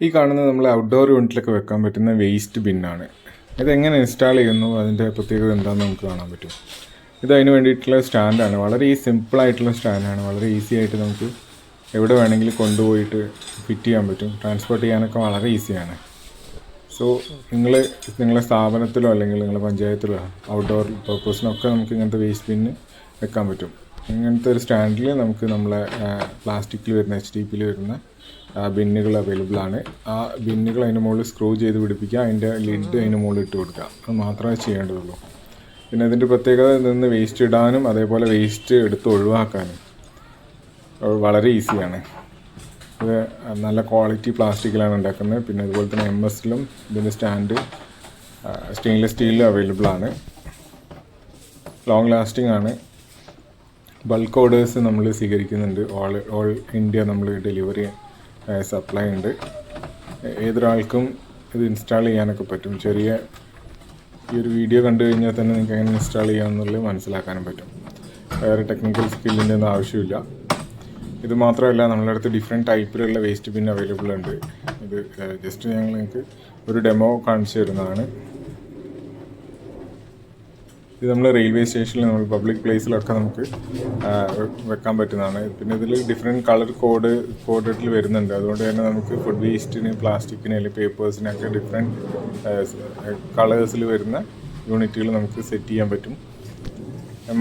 ഈ കാണുന്നത് നമ്മൾ ഔട്ട്ഡോർ യൂണിറ്റിലൊക്കെ വെക്കാൻ പറ്റുന്ന വേസ്റ്റ് ബിന്നാണ്. ഇതെങ്ങനെ ഇൻസ്റ്റാൾ ചെയ്യുന്നു, അതിൻ്റെ പ്രത്യേകത എന്താണെന്ന് നമുക്ക് കാണാൻ പറ്റും. ഇതിന് വേണ്ടിയിട്ടുള്ള സ്റ്റാൻഡാണ്. വളരെ സിമ്പിളായിട്ടുള്ള സ്റ്റാൻഡാണ്. വളരെ ഈസി ആയിട്ട് നമുക്ക് എവിടെ വേണമെങ്കിലും കൊണ്ടുപോയിട്ട് ഫിറ്റ് ചെയ്യാൻ പറ്റും. ട്രാൻസ്പോർട്ട് ചെയ്യാനൊക്കെ വളരെ ഈസിയാണ്. സോ നിങ്ങളെ സ്ഥാപനത്തിലോ അല്ലെങ്കിൽ നിങ്ങളുടെ പഞ്ചായത്തിലോ ഔട്ട്ഡോർ പർപ്പസിനൊക്കെ നമുക്ക് ഇങ്ങനത്തെ വേസ്റ്റ് ബിന്ന് വെക്കാൻ പറ്റും. ഇങ്ങനത്തെ ഒരു സ്റ്റാൻഡിൽ നമുക്ക് നമ്മളെ പ്ലാസ്റ്റിക്കിൽ വരുന്ന HDPയിൽ വരുന്ന ബിന്നുകൾ അവൈലബിൾ ആണ്. ആ ബിന്നുകൾ അതിന് മുകളിൽ സ്ക്രൂ ചെയ്ത് പിടിപ്പിക്കുക, അതിൻ്റെ ലിഡ് അതിന് മുകളിൽ ഇട്ട് കൊടുക്കുക. അത് മാത്രമേ ചെയ്യേണ്ടതുള്ളൂ. പിന്നെ ഇതിൻ്റെ പ്രത്യേകത നിന്ന് വേസ്റ്റ് ഇടാനും അതേപോലെ വേസ്റ്റ് എടുത്ത് ഒഴിവാക്കാനും വളരെ ഈസിയാണ്. ഇത് നല്ല ക്വാളിറ്റി പ്ലാസ്റ്റിക്കിലാണ് ഉണ്ടാക്കുന്നത്. പിന്നെ അതുപോലെ തന്നെ MS-ലും ഇതിൻ്റെ സ്റ്റാൻഡ് സ്റ്റെയിൻലെസ് സ്റ്റീലിലും അവൈലബിൾ ആണ്. ലോങ് ലാസ്റ്റിംഗ് ആണ്. ബൾക്ക് ഓർഡേഴ്സ് നമ്മൾ സ്വീകരിക്കുന്നുണ്ട്. ഓൾ ഇന്ത്യ നമ്മൾ ഡെലിവറി സപ്ലൈ ഉണ്ട്. ഏതൊരാൾക്കും ഇത് ഇൻസ്റ്റാൾ ചെയ്യാനൊക്കെ പറ്റും. ഈ ഒരു വീഡിയോ കണ്ടു കഴിഞ്ഞാൽ തന്നെ നിങ്ങൾക്ക് എങ്ങനെ ഇൻസ്റ്റാൾ ചെയ്യാമെന്നുള്ളത് മനസ്സിലാക്കാനും പറ്റും. വേറെ ടെക്നിക്കൽ സ്കില്ലിൻ്റെ ഒന്നും ആവശ്യമില്ല. ഇത് മാത്രമല്ല, നമ്മളുടെ അടുത്ത് ഡിഫറെൻറ്റ് ടൈപ്പിലുള്ള വേസ്റ്റ് ബിൻ അവൈലബിൾ ഉണ്ട്. ഇത് ജസ്റ്റ് ഞങ്ങൾ നിങ്ങൾക്ക് ഒരു ഡെമോ കാണിച്ചു തരുന്നതാണ്. ഇത് നമ്മൾ റെയിൽവേ സ്റ്റേഷനിൽ, നമ്മൾ പബ്ലിക് പ്ലേസിലൊക്കെ നമുക്ക് വെക്കാൻ പറ്റുന്നതാണ്. പിന്നെ ഇതിൽ ഡിഫറെൻറ്റ് കളർ കോഡിൽ വരുന്നുണ്ട്. അതുകൊണ്ട് തന്നെ നമുക്ക് ഫുഡ് വേസ്റ്റിന്, പ്ലാസ്റ്റിക്കിന് അല്ലെങ്കിൽ പേപ്പേഴ്സിനൊക്കെ ഡിഫറെൻറ്റ് കളേഴ്സിൽ വരുന്ന യൂണിറ്റുകൾ നമുക്ക് സെറ്റ് ചെയ്യാൻ പറ്റും.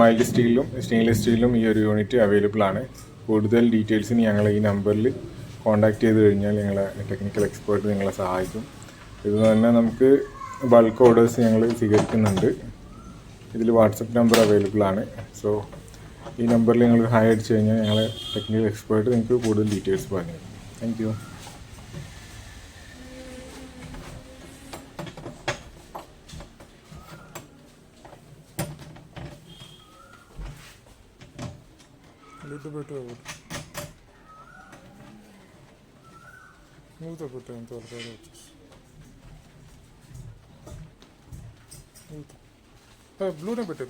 മൈൽഡ് സ്റ്റീലിലും സ്റ്റെയിൻലെസ് സ്റ്റീലിലും ഈ ഒരു യൂണിറ്റ് അവൈലബിൾ ആണ്. കൂടുതൽ ഡീറ്റെയിൽസിന് ഞങ്ങൾ ഈ നമ്പറിൽ കോൺടാക്റ്റ് ചെയ്ത് കഴിഞ്ഞാൽ ഞങ്ങളെ ടെക്നിക്കൽ എക്സ്പേർട്ട് നിങ്ങളെ സഹായിക്കും. ഇത് തന്നെ നമുക്ക് ബൾക്ക് ഓർഡേഴ്സ് ഞങ്ങൾ സ്വീകരിക്കുന്നുണ്ട്. ഇതിൽ വാട്സപ്പ് നമ്പർ അവൈലബിൾ ആണ്. സോ ഈ നമ്പറിൽ നിങ്ങൾ ഹായ് അടിച്ചു കഴിഞ്ഞാൽ ഞങ്ങളെ ടെക്നിക്കൽ എക്സ്പേർട്ട് നിങ്ങൾക്ക് കൂടുതൽ ഡീറ്റെയിൽസ് പറഞ്ഞു തരും. Thank you. బ్లూనే పెట్టే